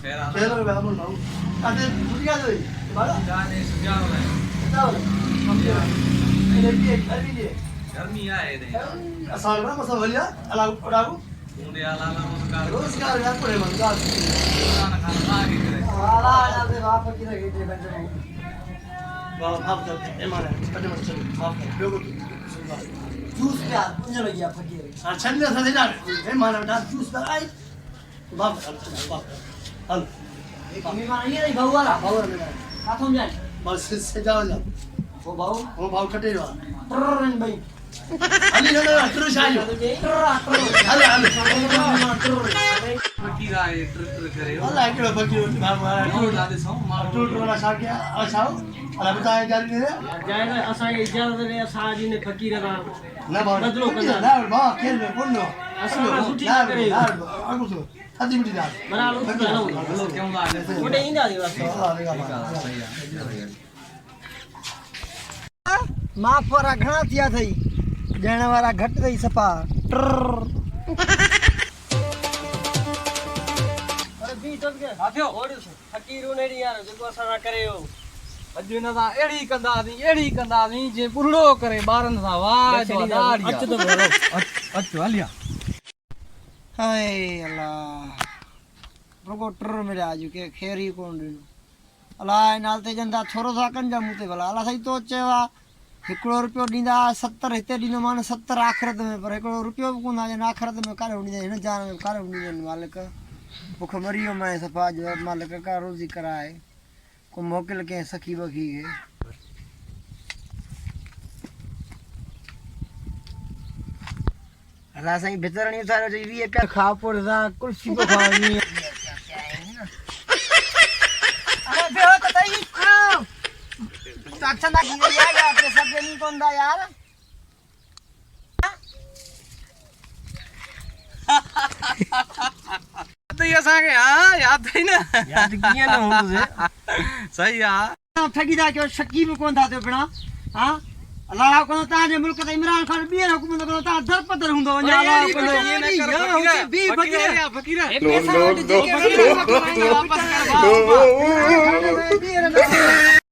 खेल रे बाबू बाबू आते बुझिया दे बाला जाने सुझाव है जाओ ये भी गर्मी है गर्मी आए रे असाल में मसा भलिया अला उड़ागू मुंडे आला नमस्कार रोजगार यार पड़े मंगाल खाना खाना आगे करे आला आला दे बाप की लगे थे बंदे वाह माफ कर ए मारे कटे मत चल माफ कर बेगो जूस पे आ पुंज लगिया फकीर हां छन्ने से दे ए मारे बेटा जूस पे आई माफ कर हल कमी मार नहीं भाऊ वाला भाऊ रे काथम जाए बस से जाओ जा वो भाऊ कटे रहा ट्रन भाई अली ना ट्रु शायो अले फकीर आए ट्र करे अल्लाह के फकीर मार टूट दादे सो मार टूट वाला सा क्या असाओ अला बताए जा रे जाए ना असा के इजाजत रे साजी ने फकीर ना ना बदलो कर ना बा खेल में बोलो असा सुठी करे आगो सो आदि मिटी दाल बना लो क्यों दादे मोटे इंदा दी बस माफ वारा घणा थिया थई ॾियण वारा घटि थई सफ़ा अरे बी तो के हाथियो ओड़ फकीर ने यार जेको असा ना करे हो अॼु हिन सां अहिड़ी कंदासीं जे बुढ़ो करे ॿारनि सां वाह अच तो बोलो अच हलिया हाय अल्लाह रुगो ट्र मिलिया अॼु के ख़ैर ई कोन ॾिनो अलाह नाल ते जंदा थोरो सा कंजा मूं ते भला अलाह साईं तो चयो हिकिड़ो रुपयो ॾींदा 70 हिते ॾींदो मान 70 आख़िरत में पर हिकिड़ो रुपयो बि कोन आहे आख़िरत में कारे ॾींदा हिन जान में कारे ॾींदा मालिक बुख मरी वियो मैं सफ़ा जो मालिक का रोज़ी कराए को मोकिल कंहिं सखी बखी खे अलाह साईं भितरणी उतारो चई 20 रुपया खा पोइ कुल्फी तो खावणी अरे बेहो त तई आओ तो अच्छा ना की गई यार आपके सब नहीं कौन दा यार तो ये असांखे हाँ याद अथई न याद किया ना हो तुझे सही आहे ठगी दा के शकी में कौन था ते बिना हां अल्लाह को ता जे मुल्क ते इमरान खान बी हुकूमत को ता दरपदर हुंदो वने अल्लाह को बी फकीर ए पैसा वट जे के वापस कर